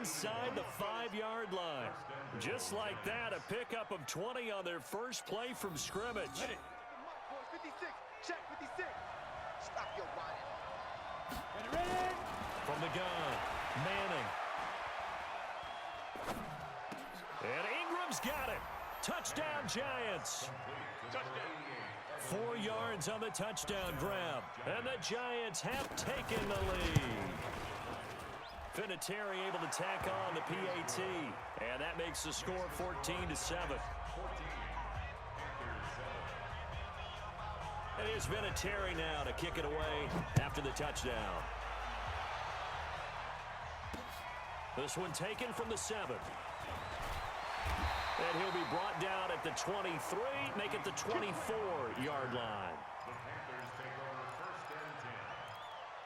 inside the 5-yard line. Just like that, a pickup of 20 on their first play from scrimmage. 56, check 56. Stop your whining. Ready. From the gun, Manning. And Ingram's got it. Touchdown, Giants. 4 yards on the touchdown grab. And the Giants have taken the lead. Vinatieri able to tack on the PAT. And that makes the score 14-7. It is Vinatieri now to kick it away after the touchdown. This one taken from the 7. And he'll be brought down at the 23, make it the 24-yard line. The Panthers take over first and 10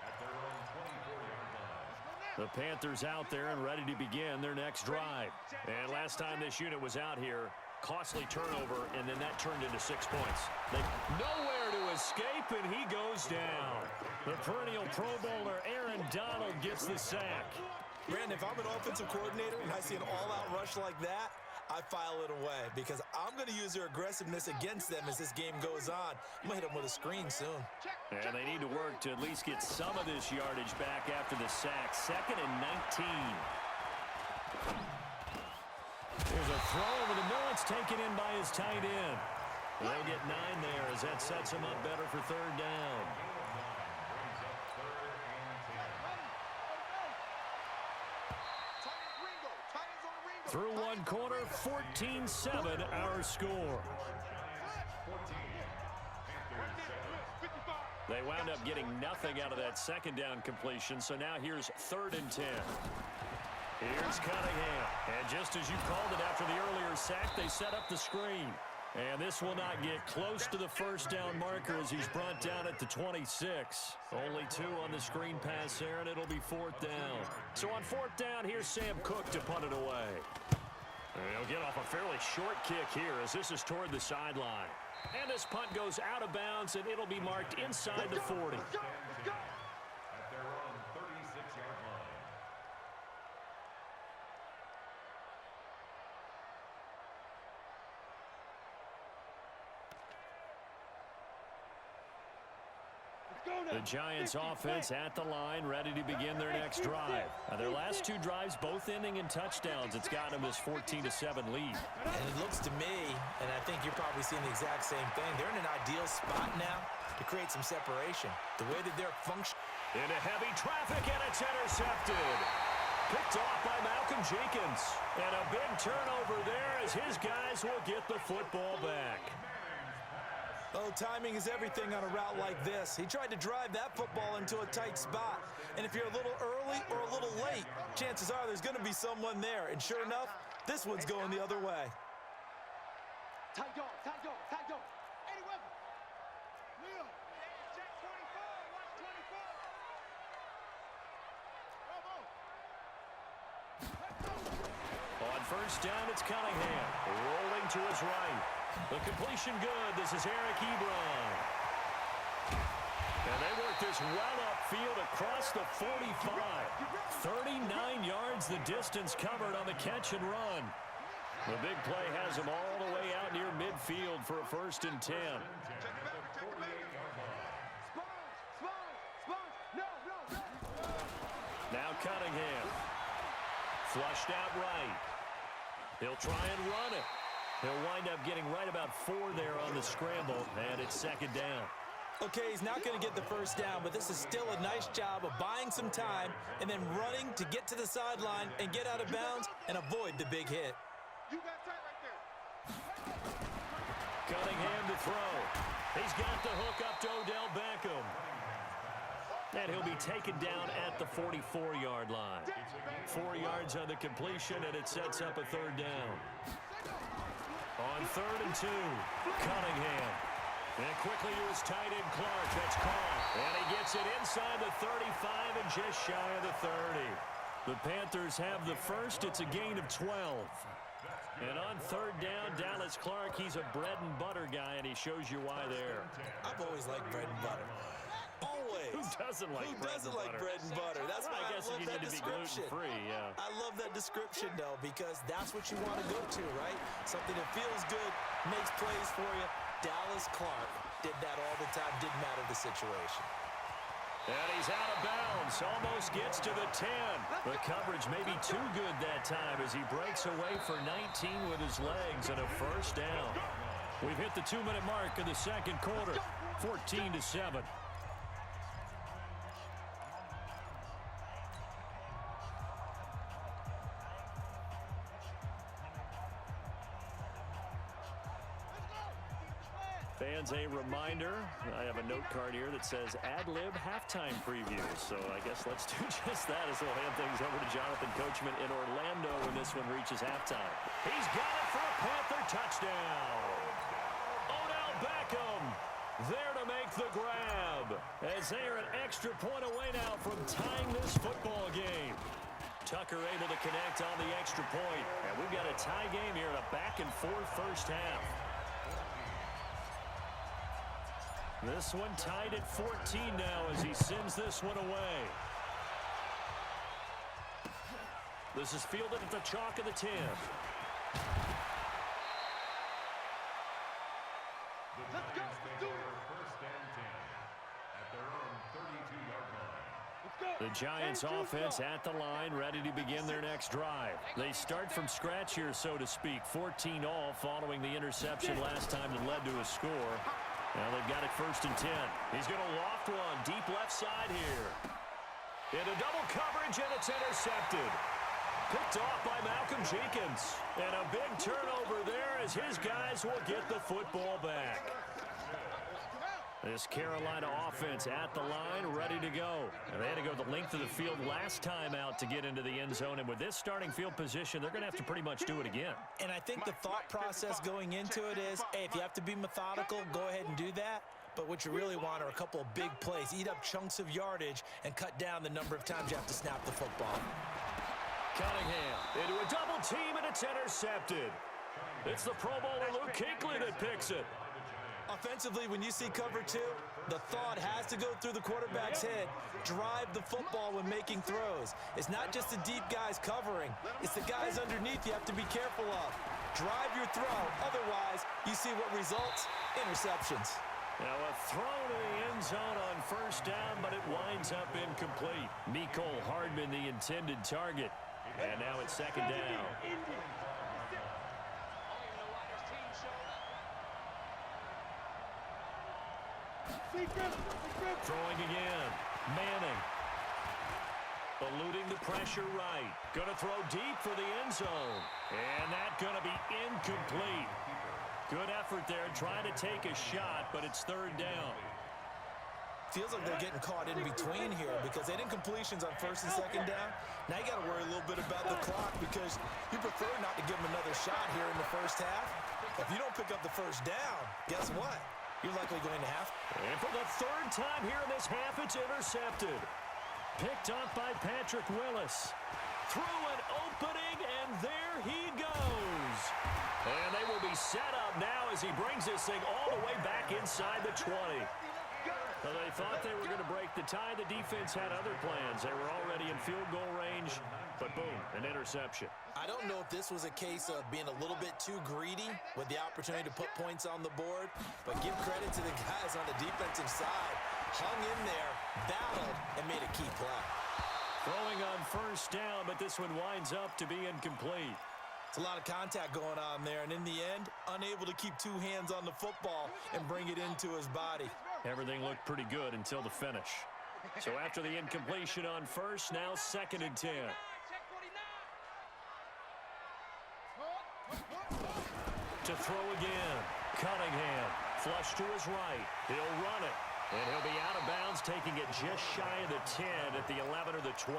at their own 24-yard line. The Panthers out there and ready to begin their next drive. And last time this unit was out here, costly turnover, and then that turned into 6 points. Nowhere to escape, and he goes down. The perennial Pro Bowler Aaron Donald gets the sack. Brandon, if I'm an offensive coordinator and I see an all-out rush like that, I file it away because I'm going to use their aggressiveness against them as this game goes on. I'm going to hit them with a screen soon. And they need to work to at least get some of this yardage back after the sack. 2nd and 19. There's a throw over the middle. It's taken in by his tight end. They'll get 9 there as that sets him up better for 3rd down. Through one quarter, 14-7 our score. They wound up getting nothing out of that 2nd down completion, so now here's 3rd and 10. Here's Cunningham, and just as you called it after the earlier sack, they set up the screen. And this will not get close to the 1st down marker as he's brought down at the 26. Only 2 on the screen pass there, and it'll be 4th down. So on 4th down, here's Sam Cook to punt it away. And he'll get off a fairly short kick here as this is toward the sideline. And this punt goes out of bounds, and it'll be marked inside the 40. At their own 36-yard line. The Giants offense at the line, ready to begin their next drive. Their last 2 drives both ending in touchdowns. It's got them this 14-7 lead. And it looks to me, and I think you're probably seeing the exact same thing, they're in an ideal spot now to create some separation. The way that they're functioning. Into heavy traffic, and it's intercepted. Picked off by Malcolm Jenkins. And a big turnover there as his guys will get the football back. Oh, timing is everything on a route like this. He tried to drive that football into a tight spot. And if you're a little early or a little late, chances are there's going to be someone there. And sure enough, this one's going the other way. Tight dog, tight dog, tight dog. Eddie Weber. Leo. Check 24, watch 24. On 1st down, it's Cunningham. Rolling to his right. The completion good. This is Eric Ebron. And they work this well upfield across the 45. 39 yards the distance covered on the catch and run. The big play has them all the way out near midfield for a 1st and 10. Now Cunningham. Flushed out right. He'll try and run it. He'll wind up getting right about 4 there on the scramble, and it's 2nd down. Okay, he's not going to get the 1st down, but this is still a nice job of buying some time and then running to get to the sideline and get out of bounds and avoid the big hit. You got tight right there. Cunningham to throw. He's got the hook up to Odell Beckham. And he'll be taken down at the 44-yard line. 4 yards on the completion, and it sets up a 3rd down. On 3rd and 2, Cunningham. And quickly to his tight end, Clark. That's caught. And he gets it inside the 35 and just shy of the 30. The Panthers have the first. It's a gain of 12. And on 3rd down, Dallas Clark, he's a bread and butter guy, and he shows you why there. I've always liked bread and butter. Always. is. Who doesn't like bread and butter? That's why I guess love if you that need to be description. gluten-free, yeah. I love that description, though, because that's what you want to go to, right? Something that feels good, makes plays for you. Dallas Clark did that all the time. Didn't matter the situation. And he's out of bounds. Almost gets to the 10. The coverage may be too good that time as he breaks away for 19 with his legs and a first down. We've hit the 2-minute mark of the second quarter, 14-7. Fans, a reminder, I have a note card here that says ad-lib halftime previews. So I guess let's do just that as we'll hand things over to Jonathan Coachman in Orlando when this one reaches halftime. He's got it for a Panther touchdown. Odell Beckham there to make the grab as they are an extra point away now from tying this football game. Tucker able to connect on the extra point. And we've got a tie game here in a back-and-forth first half. This one tied at 14 now as he sends this one away. This is fielded at the chalk of the 10. Let's go. Do it. First and 10 at their own 32-yard line. Let's go. The Giants offense at the line, ready to begin their next drive. They start from scratch here, so to speak. 14 all following the interception last time that led to a score. Now they've got it first and 10. He's going to loft one deep left side here. Into double coverage, and it's intercepted. Picked off by Malcolm Jenkins. And a big turnover there as his guys will get the football back. This Carolina offense at the line, ready to go. And they had to go the length of the field last time out to get into the end zone. And with this starting field position, they're going to have to pretty much do it again. And I think the thought process going into it is, hey, if you have to be methodical, go ahead and do that. But what you really want are a couple of big plays. Eat up chunks of yardage and cut down the number of times you have to snap the football. Cunningham into a double team, and it's intercepted. It's the Pro Bowler Luke Kuechly that picks it. Offensively, when you see cover two, the thought has to go through the quarterback's head. Drive the football when making throws. It's not just the deep guys covering. It's the guys underneath you have to be careful of. Drive your throw. Otherwise, you see what results? Interceptions. Now a throw to the end zone on first down, but it winds up incomplete. Mecole Hardman, the intended target. And now it's second down. Throwing again. Manning. Eluding the pressure right. Going to throw deep for the end zone. And that's going to be incomplete. Good effort there trying to take a shot, but it's third down. Feels like they're getting caught in between here because they didn't completions on first and second down. Now you got to worry a little bit about the clock because you prefer not to give them another shot here in the first half. If you don't pick up the first down, guess what? You're likely going to have. And for the third time here in this half, it's intercepted. Picked up by Patrick Willis. Through an opening, and there he goes. And they will be set up now as he brings this thing all the way back inside the 20. Well, they thought they were going to break the tie. The defense had other plans. They were already in field goal range, but boom, an interception. I don't know if this was a case of being a little bit too greedy with the opportunity to put points on the board, but give credit to the guys on the defensive side. Hung in there, battled, and made a key play. Throwing on first down, but this one winds up to be incomplete. It's a lot of contact going on there, and in the end, unable to keep two hands on the football and bring it into his body. Everything looked pretty good until the finish. So after the incompletion on first, now second and 10. To throw again. Cunningham. Flush to his right. He'll run it. And he'll be out of bounds, taking it just shy of the 10 at the 11 or the 12.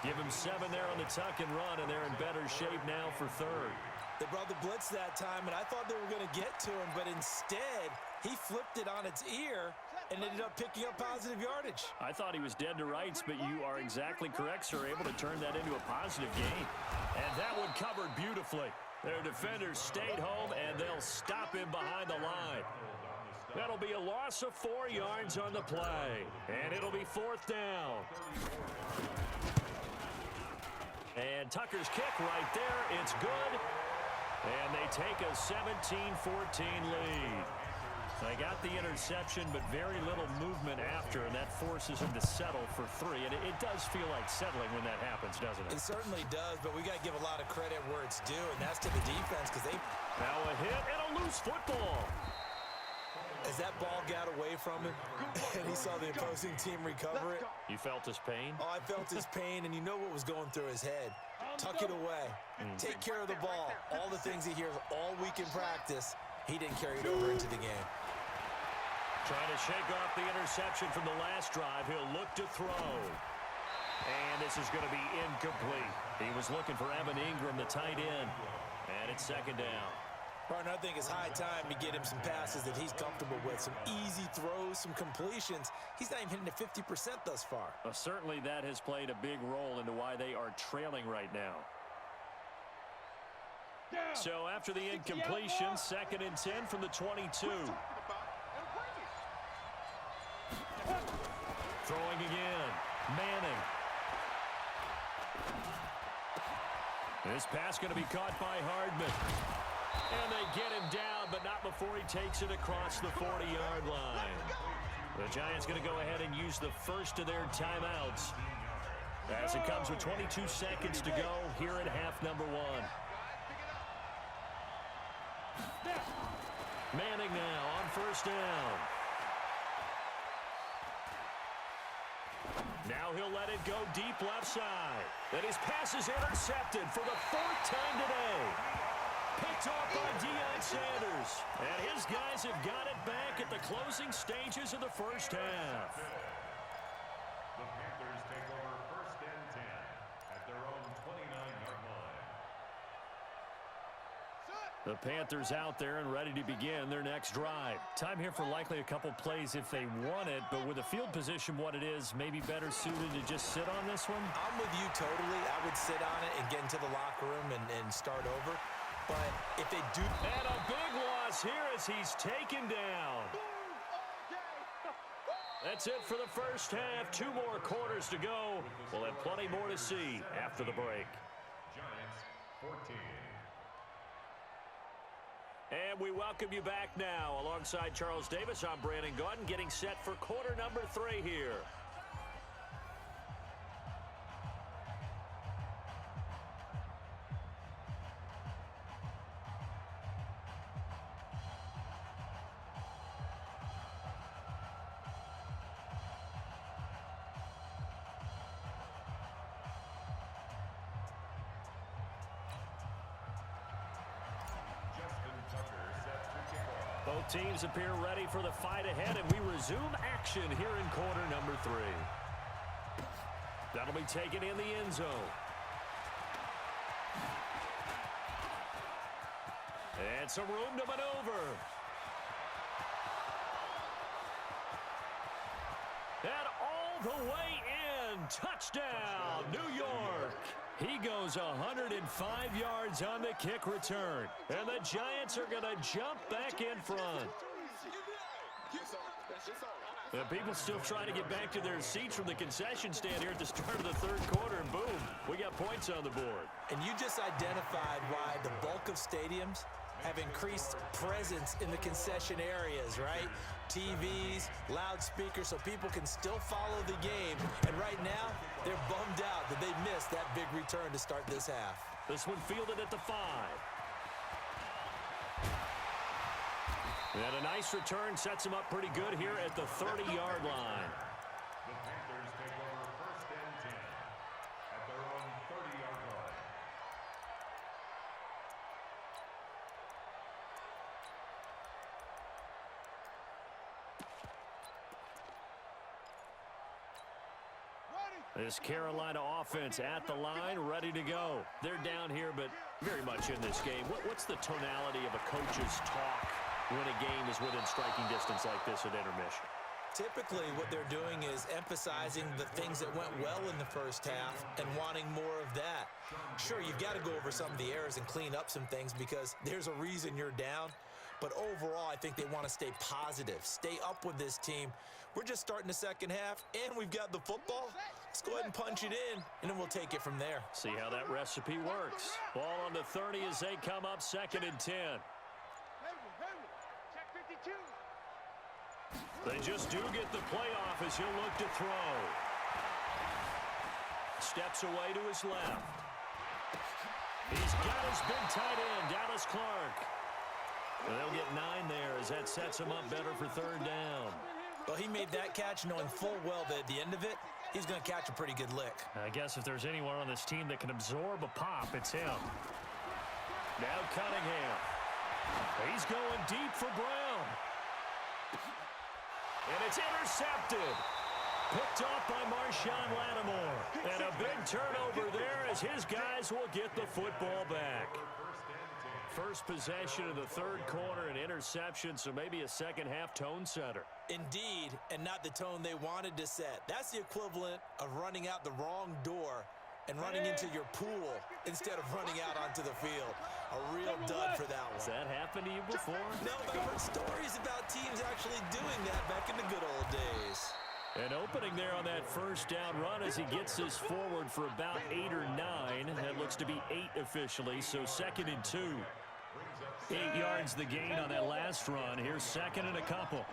Give him 7 there on the tuck and run, and they're in better shape now for third. They brought the blitz that time, and I thought they were going to get to him, but instead, he flipped it on its ear and ended up picking up positive yardage. I thought he was dead to rights, but you are exactly correct, sir, able to turn that into a positive gain. And that one covered beautifully. Their defenders stayed home, and they'll stop him behind the line. That'll be a loss of 4 yards on the play. And it'll be 4th down. And Tucker's kick right there. It's good. And they take a 17-14 lead. They got the interception, but very little movement after, and that forces them to settle for 3. And it does feel like settling when that happens, doesn't it? It certainly does, but we got to give a lot of credit where it's due, and that's to the defense because they... Now a hit and a loose football. As that ball got away from him, and he saw the opposing team recover it. You felt his pain? Oh, I felt his pain, and you know what was going through his head. Tuck it away. Take care of the ball. All the things he hears all week in practice, he didn't carry it over into the game. Trying to shake off the interception from the last drive. He'll look to throw. And this is going to be incomplete. He was looking for Evan Ingram, the tight end. And it's 2nd down. Partner, I think it's high time to get him some passes that he's comfortable with. Some easy throws, some completions. He's not even hitting to 50% thus far. Certainly that has played a big role into why they are trailing right now. So after the incompletion, 2nd and 10 from the 22. Throwing again. Manning. This pass going to be caught by Hardman. And they get him down, but not before he takes it across the 40-yard line. The Giants going to go ahead and use the first of their timeouts as it comes with 22 seconds to go here at half number 1. Manning now on 1st down. Now he'll let it go deep left side. And his pass is intercepted for the 4th time today. Picked off by Deion Sanders. And his guys have got it back at the closing stages of the first half. The Panthers take over 1st and 10 at their own 29-yard line. The Panthers out there and ready to begin their next drive. Time here for likely a couple plays if they want it, but with the field position what it is, maybe better suited to just sit on this one? I'm with you totally. I would sit on it and get into the locker room and start over. But if they do... And a big loss here as he's taken down. That's it for the first half. 2 more quarters to go. We'll have plenty more to see after the break. Giants 14. And we welcome you back now. Alongside Charles Davis, I'm Brandon Gaudin, getting set for quarter number 3 here. Both teams appear ready for the fight ahead, and we resume action here in quarter number 3. That'll be taken in the end zone. And some room to maneuver. And all the way in. Touchdown, New York. He goes 105 yards on the kick return. And the Giants are going to jump back in front. The people still trying to get back to their seats from the concession stand here at the start of the 3rd quarter. And boom, we got points on the board. And you just identified why the bulk of stadiums have increased presence in the concession areas, right? TVs, loudspeakers, so people can still follow the game. And right now, they're bummed out that they missed that big return to start this half. This one fielded at the 5. And a nice return sets him up pretty good here at the 30-yard line. The Panthers take over 1st and 10 at their own 30-yard line. This Carolina offense at the line, ready to go. They're down here, but very much in this game. What's the tonality of a coach's talk when a game is within striking distance like this at intermission? Typically, what they're doing is emphasizing the things that went well in the first half and wanting more of that. Sure, you've got to go over some of the errors and clean up some things because there's a reason you're down. But overall, I think they want to stay positive, stay up with this team. We're just starting the second half, and we've got the football. Let's go ahead and punch it in, and then we'll take it from there. See how that recipe works. Ball on the 30 as they come up 2nd and 10. Check 52. They just do get the playoff as he'll look to throw. Steps away to his left. He's got his big tight end, Dallas Clark. And they'll get 9 there as that sets him up better for 3rd down. Well, he made that catch knowing full well that at the end of it, he's going to catch a pretty good lick. I guess if there's anyone on this team that can absorb a pop, it's him. Now Cunningham. He's going deep for Brown. And it's intercepted. Picked off by Marshawn Lattimore. And a big turnover there as his guys will get the football back. First possession of the 3rd quarter, an interception, so maybe a second-half tone setter. Indeed, and not the tone they wanted to set. That's the equivalent of running out the wrong door and running into your pool instead of running out onto the field. A real dud for that one. Has that happened to you before? No, but I've heard stories about teams actually doing that back in the good old days. An opening there on that 1st down run as he gets this forward for about 8 or 9. That looks to be 8 officially, so 2nd and 2. 8 yards the gain on that last run. Here's 2nd and a couple.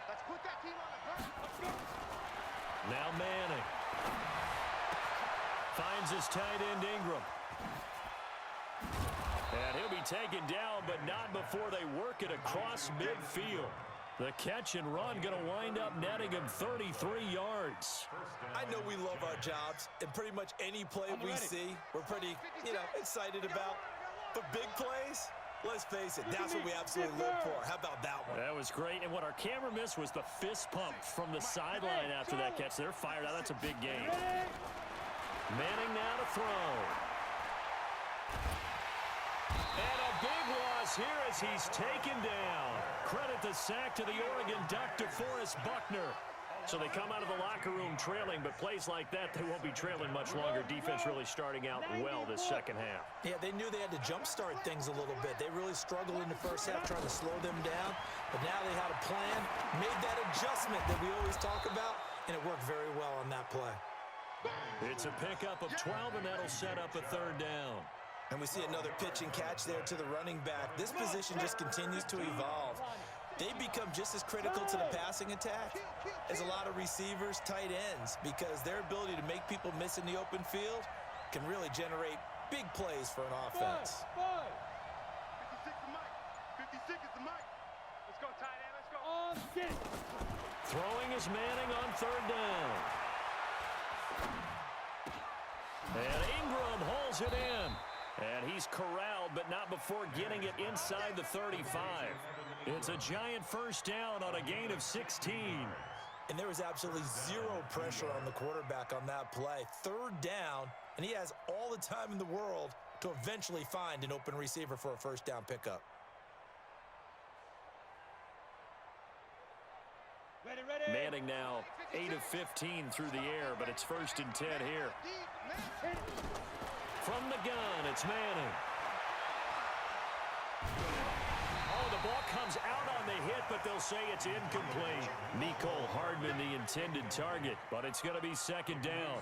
Let's put that team on the bus. Now Manning. Finds his tight end Ingram. And he'll be taken down, but not before they work it across midfield. The catch and run going to wind up netting him 33 yards. I know we love our jobs, and pretty much any play we see, we're pretty, excited about. But big plays, let's face it, that's what we absolutely live for. How about that one? That was great, and what our camera missed was the fist pump from the sideline after that catch. They're fired out. That's a big game. Manning now to throw. And a big loss here as he's taken down. Credit the sack to the Oregon Duck, DeForest Buckner. So they come out of the locker room trailing, but plays like that, they won't be trailing much longer. Defense really starting out well this second half. Yeah, they knew they had to jumpstart things a little bit. They really struggled in the first half trying to slow them down, but now they had a plan, made that adjustment that we always talk about, and it worked very well on that play. It's a pickup of 12, and that'll set up a 3rd down. And we see another pitch and catch there to the running back. This position just continues to evolve. They become just as critical to the passing attack as a lot of receivers, tight ends, because their ability to make people miss in the open field can really generate big plays for an offense. 56 is Mike. 56 is the Mike. Let's go, tight end. Let's go. Throwing is Manning on 3rd down. And Ingram hauls it in. And he's corralled, but not before getting it inside the 35. It's a giant 1st down on a gain of 16. And there was absolutely zero pressure on the quarterback on that play. 3rd down, and he has all the time in the world to eventually find an open receiver for a 1st down pickup. Manning now 8 of 15 through the air, but it's 1st and 10 here. From the gun, it's Manning. Oh, the ball comes out on the hit, but they'll say it's incomplete. Nicole Hardman, the intended target, but it's going to be 2nd down.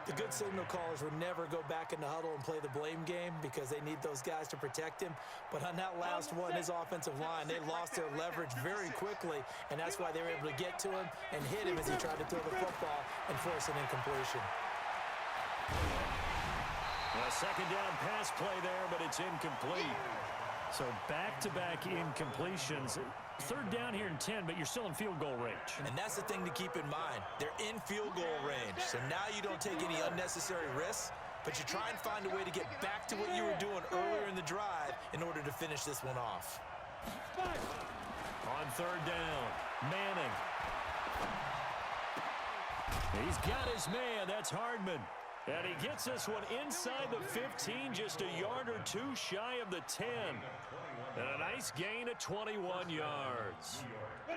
The good signal callers would never go back in the huddle and play the blame game because they need those guys to protect him. But on that last one, his offensive line, they lost their leverage very quickly, and that's why they were able to get to him and hit him as he tried to throw the football and force an incompletion. A 2nd down pass play there, but it's incomplete. So back-to-back incompletions. 3rd down here in 10, but you're still in field goal range. And that's the thing to keep in mind. They're in field goal range. So now you don't take any unnecessary risks, but you try and find a way to get back to what you were doing earlier in the drive in order to finish this one off. On 3rd down, Manning. He's got his man. That's Hardman. And he gets this one inside the 15, just a yard or 2 shy of the 10. And a nice gain of 21 yards.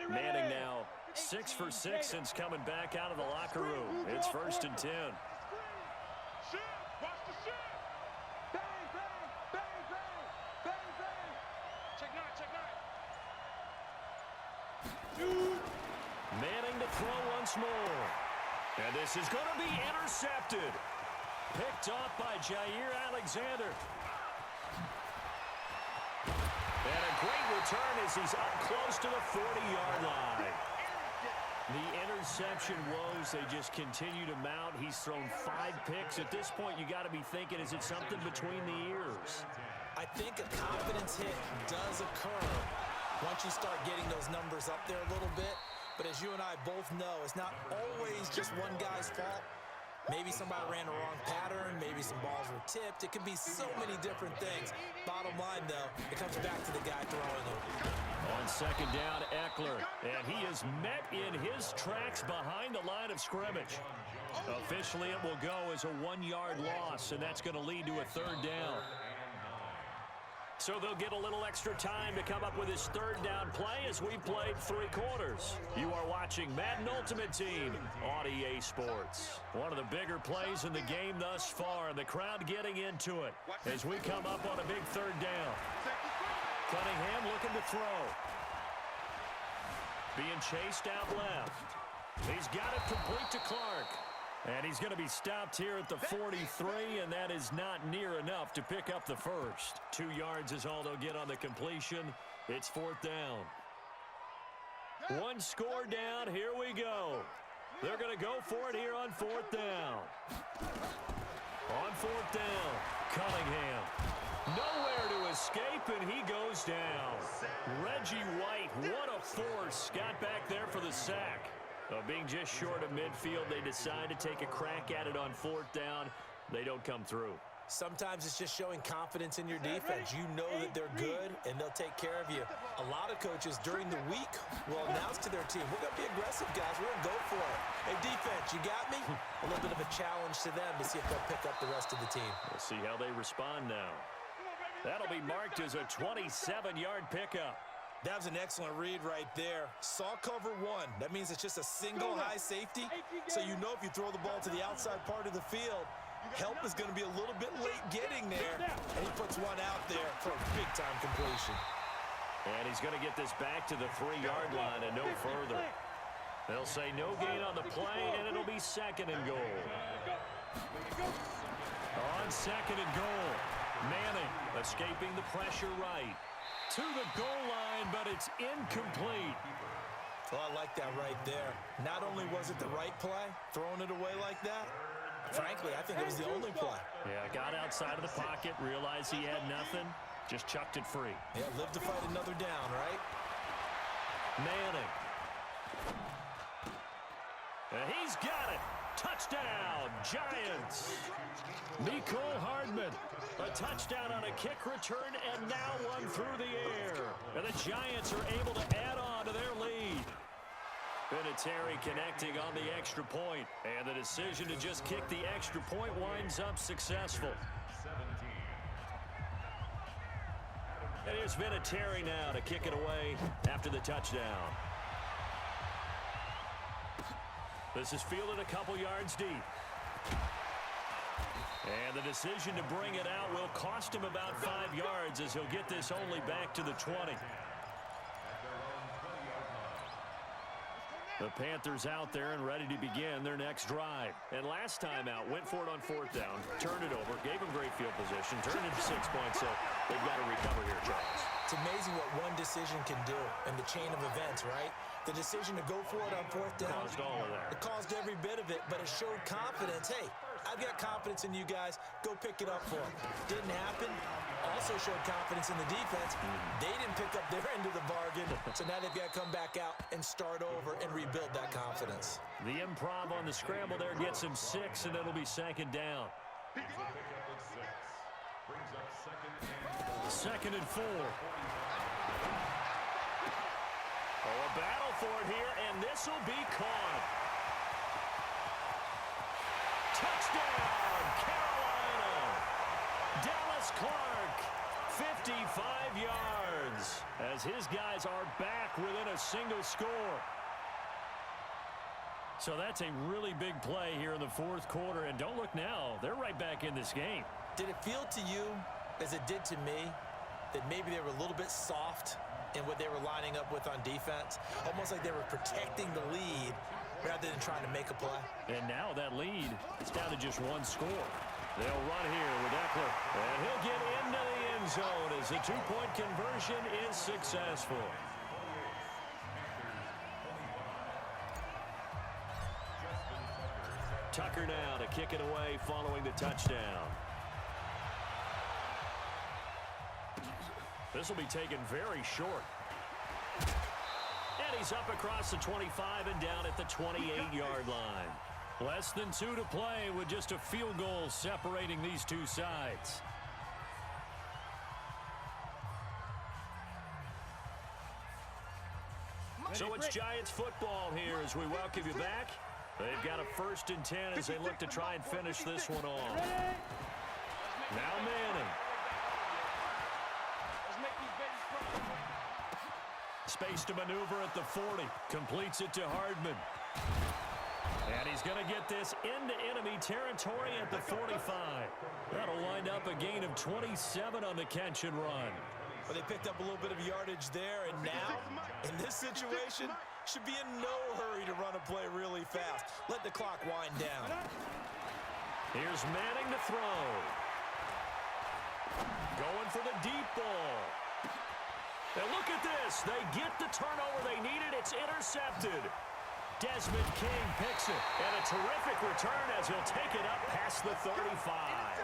Manning now 6 for 6 since coming back out of the locker room. It's 1st and 10. Watch the shot. Bang, bang, bang, bang, bang, bang. Check 9, check 9. once more. And this is going to be intercepted. Picked off by Jair Alexander. And a great return as he's up close to the 40-yard line. The interception woes, they just continue to mount. He's thrown 5 picks. At this point, you got to be thinking, is it something between the ears? I think a confidence hit does occur once you start getting those numbers up there a little bit. But as you and I both know, it's not always just one guy's fault. Maybe somebody ran the wrong pattern. Maybe some balls were tipped. It could be so many different things. Bottom line, though, it comes back to the guy throwing them. On second down, Eckler. And he is met in his tracks behind the line of scrimmage. Officially, it will go as a 1-yard loss, and that's going to lead to a 3rd down. So they'll get a little extra time to come up with his 3rd down play as we played 3 quarters. You are watching Madden Ultimate Team on EA Sports. One of the bigger plays in the game thus far, and the crowd getting into it as we come up on a big 3rd down. Cunningham looking to throw. Being chased out left. He's got it complete to Clark. And he's going to be stopped here at the 43, and that is not near enough to pick up the first. 2 yards is all they'll get on the completion. It's 4th down. 1 score down. Here we go. They're going to go for it here on 4th down. On 4th down, Cunningham. Nowhere to escape, and he goes down. Reggie White, what a force. Got back there for the sack. Being just short of midfield, they decide to take a crack at it on 4th down. They don't come through. Sometimes it's just showing confidence in your defense. You know that they're good, and they'll take care of you. A lot of coaches during the week will announce to their team, we're going to be aggressive, guys. We're going to go for it. Hey, defense, you got me? A little bit of a challenge to them to see if they'll pick up the rest of the team. We'll see how they respond now. That'll be marked as a 27-yard pickup. That was an excellent read right there. Saw cover 1. That means it's just a single high safety. So you know if you throw the ball to the outside part of the field, help is going to be a little bit late getting there. And he puts one out there for a big-time completion. And he's going to get this back to the 3-yard line and no further. They'll say no gain on the play, and it'll be 2nd and goal. On 2nd and goal, Manning escaping the pressure right. To the goal line, but it's incomplete. Well, I like that right there. Not only was it the right play, throwing it away like that, frankly, I think it was the only play. Yeah, got outside of the pocket, realized he had nothing, just chucked it free. Yeah, live to fight another down, right? Manning. And he's got it. Touchdown, Giants. Nicole Hardman, a touchdown on a kick return, and now one through the air. And the Giants are able to add on to their lead. Vinatieri connecting on the extra point, and the decision to just kick the extra point winds up successful. And here's Vinatieri now to kick it away after the touchdown. This is fielded a couple yards deep. And the decision to bring it out will cost him about 5 yards as he'll get this only back to the 20. The Panthers out there and ready to begin their next drive. And last time out, went for it on 4th down, turned it over, gave them great field position, turned it to 6 points, so they've got to recover here, Charles. It's amazing what one decision can do in the chain of events, right? The decision to go for it on 4th down. Caused all of that. It caused every bit of it, but it showed confidence. Hey, I've got confidence in you guys. Go pick it up for them. Didn't happen. Also showed confidence in the defense. They didn't pick up their end of the bargain, so now they've got to come back out and start over and rebuild that confidence. The improv on the scramble there gets him 6, and it'll be 2nd down. 2nd and 4. Oh, a battle for it here, and this will be caught. Touchdown, Carolina! Dallas Clark, 55 yards, as his guys are back within a single score. So that's a really big play here in the 4th quarter, and don't look now, they're right back in this game. Did it feel to you, as it did to me, that maybe they were a little bit soft in what they were lining up with on defense? Almost like they were protecting the lead rather than trying to make a play. And now that lead is down to just one score. They'll run here with Eckler. And he'll get into the end zone as the two-point conversion is successful. Tucker now to kick it away following the touchdown. This will be taken very short. And he's up across the 25 and down at the 28-yard line. Less than 2 to play with just a field goal separating these two sides. So it's Giants football here as we welcome you back. They've got a 1st and 10 as they look to try and finish this one off. Now Manning. Space to maneuver at the 40. Completes it to Hardman. And he's going to get this into enemy territory at the 45. That'll wind up a gain of 27 on the catch and run. Well, they picked up a little bit of yardage there, and now, in this situation, should be in no hurry to run a play really fast. Let the clock wind down. Here's Manning to throw. Going for the deep ball. And look at this. They get the turnover they needed. It's intercepted. Desmond King picks it. And a terrific return as he'll take it up past the 35.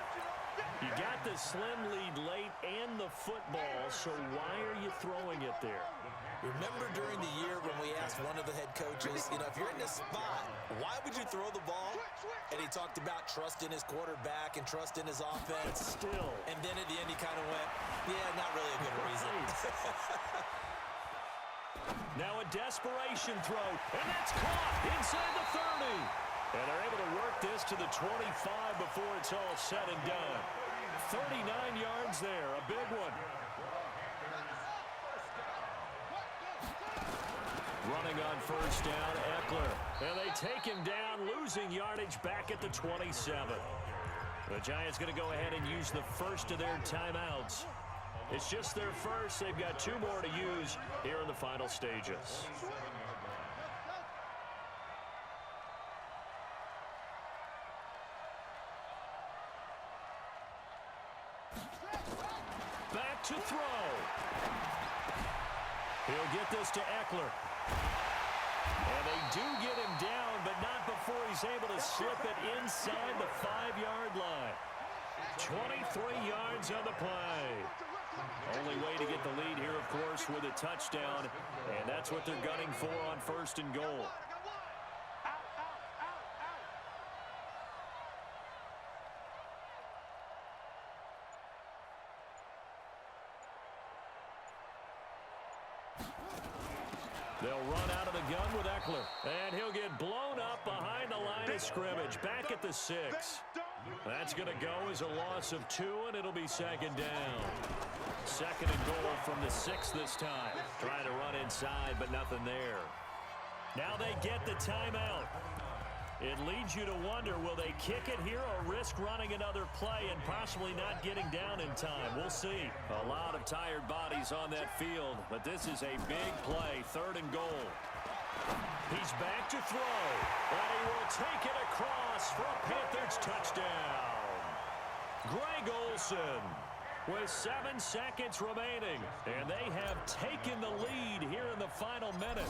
You got the slim lead late and the football, so why are you throwing it there? Remember during the year when we asked one of the head coaches, if you're in this spot, why would you throw the ball? And he talked about trust in his quarterback and trust in his offense. Still. And then at the end he kind of went, yeah, not really a good reason. Now a desperation throw, and that's caught inside the 30. And they're able to work this to the 25 before it's all said and done. 39 yards there, a big one. Running on 1st down, Eckler. And they take him down, losing yardage back at the 27. The Giants going to go ahead and use the first of their timeouts. It's just their first. They've got 2 more to use here in the final stages. Back to throw. He'll get this to Eckler. And they do get him down, but not before he's able to slip it inside the 5-yard line. 23 yards on the play. Only way to get the lead here, of course, with a touchdown. And that's what they're gunning for on 1st and goal. They'll run out of the gun with Eckler. And he'll get blown up behind the line of scrimmage. Back at the 6. That's going to go as a loss of 2, and it'll be 2nd down. 2nd and goal from the 6 this time. Trying to run inside, but nothing there. Now they get the timeout. It leads you to wonder, will they kick it here or risk running another play and possibly not getting down in time? We'll see. A lot of tired bodies on that field, but this is a big play, 3rd and goal. He's back to throw, and he will take it across for a Panthers touchdown. Greg Olsen with 7 seconds remaining, and they have taken the lead here in the final minute.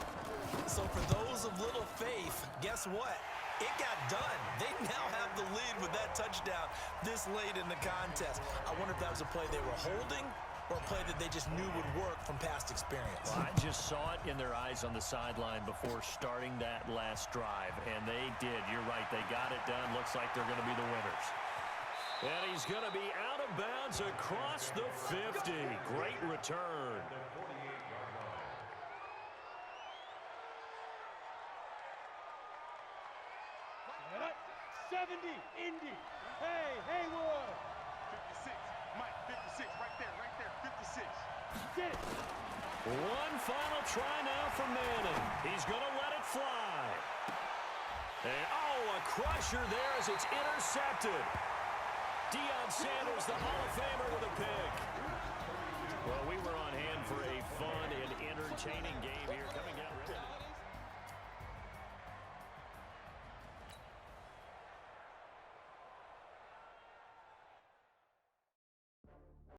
So for those of little faith, guess what? It got done. They now have the lead with that touchdown this late in the contest. I wonder if that was a play they were holding or a play that they just knew would work from past experience. Well, I just saw it in their eyes on the sideline before starting that last drive, and they did. You're right. They got it done. Looks like they're going to be the winners. And he's going to be out of bounds across the 50. Great return. 70, Indy. Hey, Haywood. 56, Mike, 56, right there, 56. Get it. One final try now from Manning. He's going to let it fly. And, a crusher there as it's intercepted. Deion Sanders, the Hall of Famer, with a